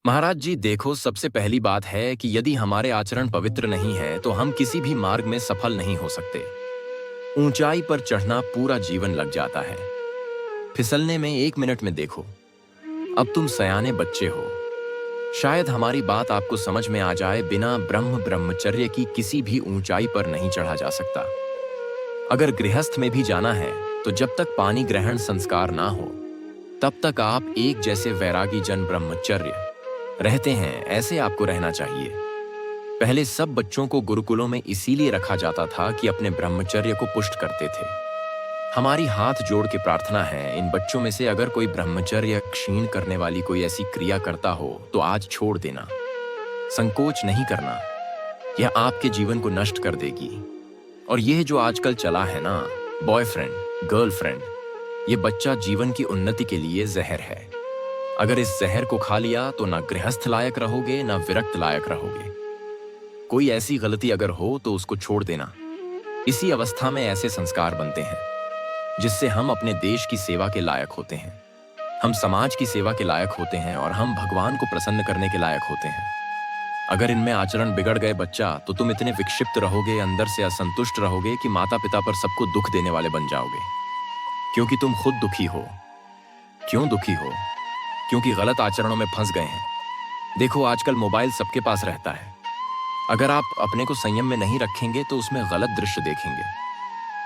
महाराज जी देखो, सबसे पहली बात है कि यदि हमारे आचरण पवित्र नहीं है तो हम किसी भी मार्ग में सफल नहीं हो सकते। ऊंचाई पर चढ़ना पूरा जीवन लग जाता है, फिसलने में 1 मिनट में देखो। अब तुम सयाने बच्चे हो, शायद हमारी बात आपको समझ में आ जाए। बिना ब्रह्मचर्य की किसी भी ऊंचाई पर नहीं चढ़ा जा सकता। अगर गृहस्थ में भी जाना है तो जब तक पानी ग्रहण संस्कार ना हो तब तक आप एक जैसे वैरागी जन ब्रह्मचर्य रहते हैं, ऐसे आपको रहना चाहिए। पहले सब बच्चों को गुरुकुलों में इसीलिए रखा जाता था कि अपने ब्रह्मचर्य को पुष्ट करते थे। हमारी हाथ जोड़ के प्रार्थना है, इन बच्चों में से अगर कोई ब्रह्मचर्य क्षीण करने वाली कोई ऐसी क्रिया करता हो तो आज छोड़ देना, संकोच नहीं करना। यह आपके जीवन को नष्ट कर देगी। और यह जो आजकल चला है ना, बॉयफ्रेंड गर्लफ्रेंड, ये बच्चा जीवन की उन्नति के लिए जहर है। अगर इस जहर को खा लिया तो ना गृहस्थ लायक रहोगे ना विरक्त लायक रहोगे। कोई ऐसी गलती अगर हो तो उसको छोड़ देना। इसी अवस्था में ऐसे संस्कार बनते हैं जिससे हम अपने देश की सेवा के लायक होते हैं, हम समाज की सेवा के लायक होते हैं और हम भगवान को प्रसन्न करने के लायक होते हैं। अगर इनमें आचरण बिगड़ गए बच्चा, तो तुम इतने विक्षिप्त रहोगे, अंदर से असंतुष्ट रहोगे कि माता पिता पर सबको दुख देने वाले बन जाओगे, क्योंकि तुम खुद दुखी हो। क्यों दुखी हो? क्योंकि गलत आचरणों में फंस गए हैं। देखो, आजकल मोबाइल सबके पास रहता है। अगर आप अपने को संयम में नहीं रखेंगे तो उसमें गलत दृश्य देखेंगे।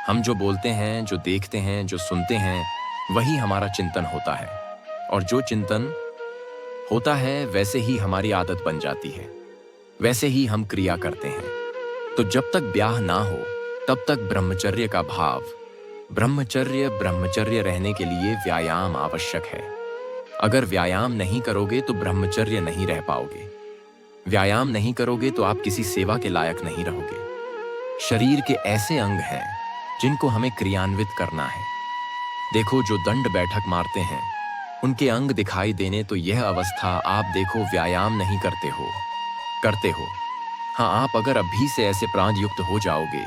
हम जो बोलते हैं, जो देखते हैं, जो सुनते हैं, वही हमारा चिंतन होता है। और जो चिंतन होता है वैसे ही हमारी आदत बन जाती है, वैसे ही हम क्रिया करते हैं। तो जब तक ब्याह ना हो तब तक ब्रह्मचर्य का भाव, ब्रह्मचर्य रहने के लिए व्यायाम आवश्यक है। अगर व्यायाम नहीं करोगे तो ब्रह्मचर्य नहीं रह पाओगे। व्यायाम नहीं करोगे तो आप किसी सेवा के लायक नहीं रहोगे। शरीर के ऐसे अंग हैं जिनको हमें क्रियान्वित करना है। देखो, जो दंड बैठक मारते हैं उनके अंग दिखाई देने, तो यह अवस्था आप देखो व्यायाम नहीं करते हो। हाँ, आप अगर अभी से ऐसे प्राण युक्त हो जाओगे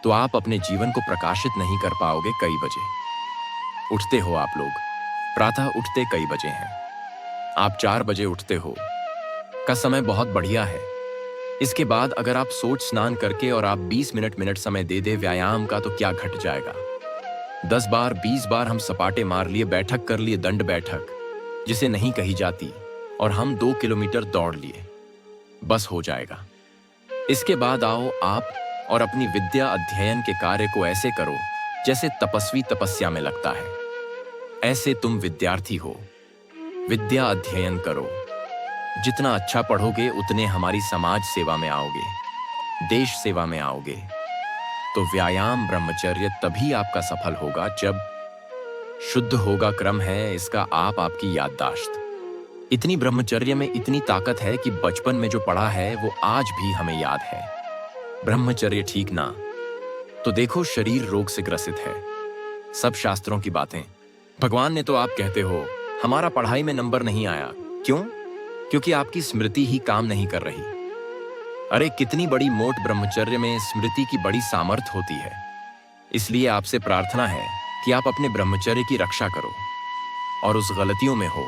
तो आप अपने जीवन को प्रकाशित नहीं कर पाओगे। कई बजे उठते हो आप लोग? प्रातः उठते कई बजे हैं? आप 4 बजे उठते हो का समय बहुत बढ़िया है। इसके बाद अगर आप सोच स्नान करके और आप 20 मिनट समय दे दे व्यायाम का, तो क्या घट जाएगा? 10 बार 20 बार हम सपाटे मार लिए, बैठक कर लिए, दंड बैठक जिसे नहीं कही जाती, और हम 2 किलोमीटर दौड़ लिए, बस हो जाएगा। इसके बाद आओ आप और अपनी विद्या अध्ययन के कार्य को ऐसे करो जैसे तपस्वी तपस्या में लगता है। ऐसे तुम विद्यार्थी हो, विद्या अध्ययन करो। जितना अच्छा पढ़ोगे उतने हमारी समाज सेवा में आओगे, देश सेवा में आओगे। तो व्यायाम ब्रह्मचर्य तभी आपका सफल होगा जब शुद्ध होगा क्रम है इसका आपकी याददाश्त। इतनी ब्रह्मचर्य में इतनी ताकत है कि बचपन में जो पढ़ा है वो आज भी हमें याद है। ब्रह्मचर्य ठीक ना तो देखो शरीर रोग से ग्रसित है। सब शास्त्रों की बातें। भगवान ने तो आप कहते हो हमारा पढ़ाई में नंबर नहीं आया। क्यों? क्योंकि आपकी स्मृति ही काम नहीं कर रही। अरे कितनी बड़ी मोट ब्रह्मचर्य में स्मृति की बड़ी सामर्थ्य होती है। इसलिए आपसे प्रार्थना है कि आप अपने ब्रह्मचर्य की रक्षा करो और उस गलतियों में हो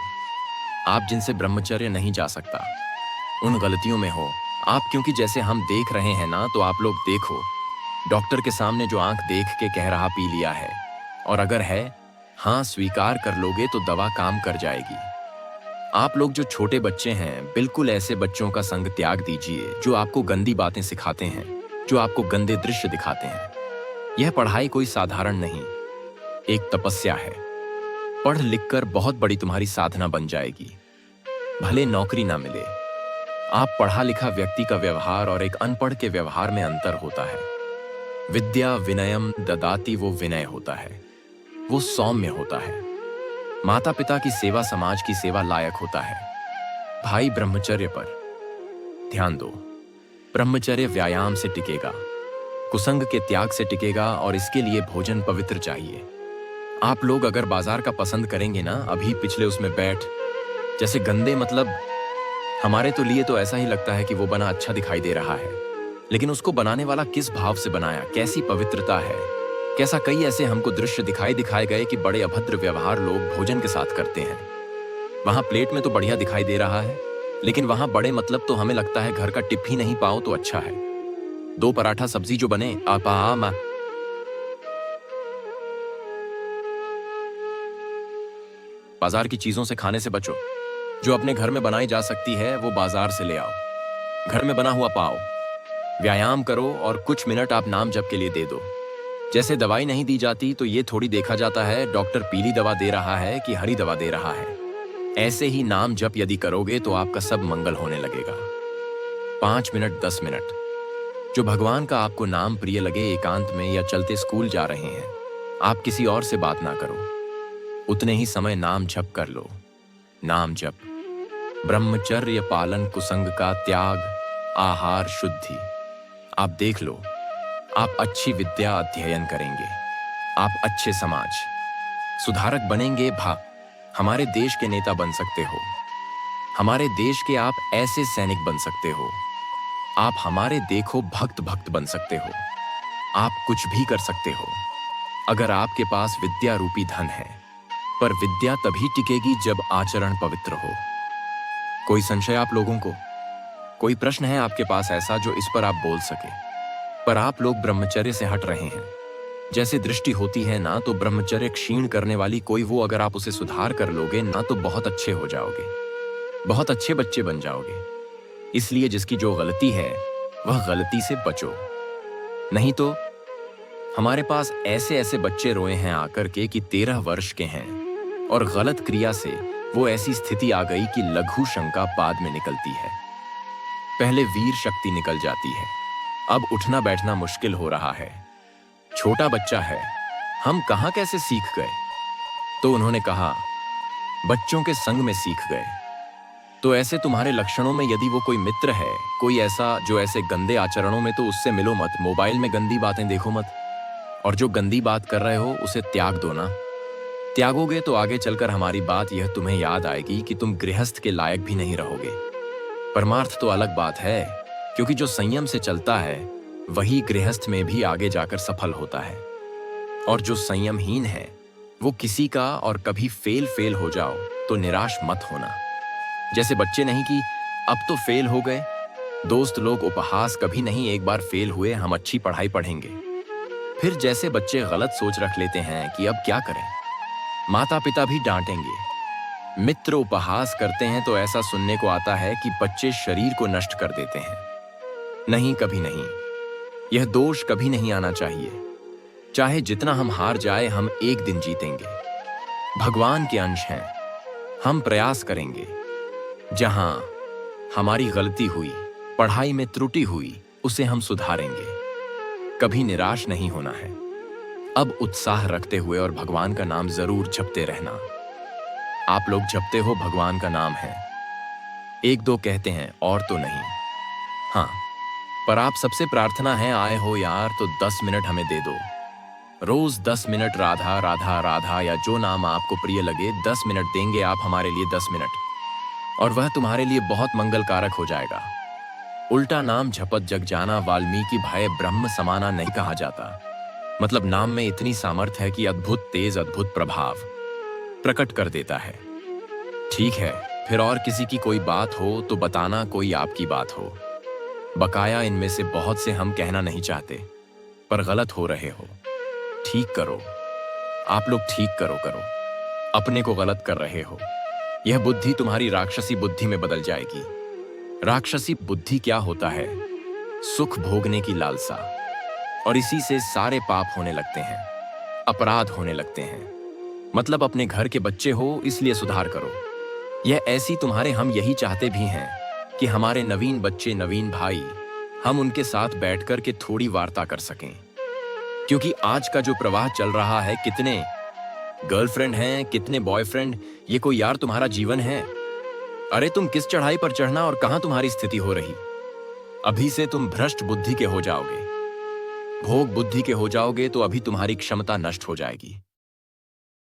आप जिनसे ब्रह्मचर्य नहीं जा सकता, उन गलतियों में हो आप। क्योंकि जैसे हम देख रहे हैं ना, तो आप लोग देखो, डॉक्टर के सामने जो आंख देख के कह रहा पी लिया है, और अगर है हाँ स्वीकार कर लोगे तो दवा काम कर जाएगी। आप लोग जो छोटे बच्चे हैं, बिल्कुल ऐसे बच्चों का संग त्याग दीजिए जो आपको गंदी बातें सिखाते हैं, जो आपको गंदे दृश्य दिखाते हैं। यह पढ़ाई कोई साधारण नहीं, एक तपस्या है। पढ़ लिखकर बहुत बड़ी तुम्हारी साधना बन जाएगी, भले नौकरी ना मिले। आप पढ़ा लिखा व्यक्ति का व्यवहार और एक अनपढ़ के व्यवहार में अंतर होता है। विद्या विनयम ददाति, वो विनय होता है, वो सौम्य होता है। माता पिता की सेवा समाज की सेवा लायक होता है। भाई, ब्रह्मचर्य पर ध्यान दो। ब्रह्मचर्य व्यायाम से टिकेगा, कुसंग के त्याग से टिकेगा, और इसके लिए भोजन पवित्र चाहिए। आप लोग अगर बाजार का पसंद करेंगे ना, अभी पिछले उसमें बैठ जैसे गंदे, मतलब हमारे तो लिए तो ऐसा ही लगता है कि वो बना अच्छा दिखाई दे रहा है, लेकिन उसको बनाने वाला किस भाव से बनाया, कैसी पवित्रता है, कैसा। कई ऐसे हमको दृश्य दिखाए गए कि बड़े अभद्र व्यवहार लोग भोजन के साथ करते हैं। वहां प्लेट में तो बढ़िया दिखाई दे रहा है, लेकिन वहां बड़े मतलब तो हमें लगता है घर का टिप ही नहीं पाओ तो अच्छा है। 2 पराठा सब्जी जो बने आपा मा। बाजार की चीजों से खाने से बचो। जो अपने घर में बनाई जा सकती है वो बाजार से ले आओ। घर में बना हुआ पाओ। व्यायाम करो और कुछ मिनट आप नाम जप के लिए दे दो। जैसे दवाई नहीं दी जाती तो ये थोड़ी देखा जाता है डॉक्टर पीली दवा दे रहा है कि हरी दवा दे रहा है। ऐसे ही नाम जप यदि करोगे तो आपका सब मंगल होने लगेगा। 5 मिनट 10 मिनट जो भगवान का आपको नाम प्रिय लगे, एकांत में या चलते स्कूल जा रहे हैं, आप किसी और से बात ना करो, उतने ही समय नाम जप कर लो। नाम जप, ब्रह्मचर्य पालन, कुसंग का त्याग, आहार शुद्धि। आप देख लो, आप अच्छी विद्या अध्ययन करेंगे, आप अच्छे समाज सुधारक बनेंगे। हमारे देश के नेता बन सकते हो, हमारे देश के आप ऐसे सैनिक बन सकते हो, आप हमारे देखो भक्त भक्त बन सकते हो। आप कुछ भी कर सकते हो अगर आपके पास विद्या रूपी धन है, पर विद्या तभी टिकेगी जब आचरण पवित्र हो। कोई संशय आप लोगों को? कोई प्रश्न है आपके पास ऐसा जो इस पर आप बोल सके? पर आप लोग ब्रह्मचर्य से हट रहे हैं। जैसे दृष्टि होती है ना, तो ब्रह्मचर्य क्षीण करने वाली कोई वो, अगर आप उसे सुधार कर लोगे ना तो बहुत अच्छे हो जाओगे, बहुत अच्छे बच्चे बन जाओगे। इसलिए जिसकी जो गलती है वह गलती से बचो। नहीं तो हमारे पास ऐसे ऐसे बच्चे रोए हैं आकर के कि 13 वर्ष के हैं और गलत क्रिया से वो ऐसी स्थिति आ गई कि लघु शंका बाद में निकलती है, पहले वीर शक्ति निकल जाती है। अब उठना बैठना मुश्किल हो रहा है। छोटा बच्चा है, हम कहां कैसे सीख गए? तो उन्होंने कहा बच्चों के संग में सीख गए। तो ऐसे तुम्हारे लक्षणों में यदि वो कोई मित्र है, कोई ऐसा जो ऐसे गंदे आचरणों में, तो उससे मिलो मत, मोबाइल में गंदी बातें देखो मत, और जो गंदी बात कर रहे हो उसे त्याग दो ना। त्यागोगे तो आगे चलकर हमारी बात यह तुम्हें याद आएगी कि तुम गृहस्थ के लायक भी नहीं रहोगे। परमार्थ तो अलग बात है, क्योंकि जो संयम से चलता है वही गृहस्थ में भी आगे जाकर सफल होता है, और जो संयमहीन है वो किसी का, और कभी फेल हो जाओ तो निराश मत होना। जैसे बच्चे नहीं कि अब तो फेल हो गए, दोस्त लोग उपहास, कभी नहीं एक बार फेल हुए हम अच्छी पढ़ाई पढ़ेंगे। फिर जैसे बच्चे गलत सोच रख लेते हैं कि अब क्या करें, माता पिता भी डांटेंगे, मित्र उपहास करते हैं तो ऐसा सुनने को आता है कि बच्चे शरीर को नष्ट कर देते हैं। नहीं, कभी नहीं, यह दोष कभी नहीं आना चाहिए। चाहे जितना हम हार जाए, हम एक दिन जीतेंगे। भगवान के अंश हैं, हम प्रयास करेंगे। जहां हमारी गलती हुई, पढ़ाई में त्रुटि हुई, उसे हम सुधारेंगे। कभी निराश नहीं होना है। अब उत्साह रखते हुए और भगवान का नाम जरूर जपते रहना। आप लोग जपते हो, भगवान का नाम है। 1-2 कहते हैं और तो नहीं। हाँ, पर आप सबसे प्रार्थना है, आए हो यार तो 10 मिनट हमें दे दो। रोज 10 मिनट राधा राधा राधा या जो नाम आपको प्रिय लगे, 10 मिनट देंगे आप हमारे लिए, 10 मिनट, और वह तुम्हारे लिए बहुत मंगलकारक हो जाएगा। उल्टा नाम झपत जग जाना, वाल्मीकि भय ब्रह्म समाना नहीं कहा जाता। मतलब नाम में इतनी सामर्थ्य है कि अद्भुत तेज, अद्भुत प्रभाव प्रकट कर देता है। ठीक है, फिर और किसी की कोई बात हो तो बताना, कोई आपकी बात हो। बकाया इनमें से बहुत से हम कहना नहीं चाहते, पर गलत हो रहे हो, ठीक करो। आप लोग ठीक करो। अपने को गलत कर रहे हो, यह बुद्धि तुम्हारी राक्षसी बुद्धि में बदल जाएगी। राक्षसी बुद्धि क्या होता है? सुख भोगने की लालसा, और इसी से सारे पाप होने लगते हैं, अपराध होने लगते हैं। मतलब अपने घर के बच्चे हो, इसलिए सुधार करो। यह ऐसी तुम्हारे, हम यही चाहते भी हैं कि हमारे नवीन बच्चे, नवीन भाई, हम उनके साथ बैठकर के थोड़ी वार्ता कर सकें। क्योंकि आज का जो प्रवाह चल रहा है, कितने गर्लफ्रेंड हैं, कितने बॉयफ्रेंड, ये कोई यार तुम्हारा जीवन है? अरे तुम किस चढ़ाई पर चढ़ना और कहां तुम्हारी स्थिति हो रही। अभी से तुम भ्रष्ट बुद्धि के हो जाओगे, भोग बुद्धि के हो जाओगे तो अभी तुम्हारी क्षमता नष्ट हो जाएगी।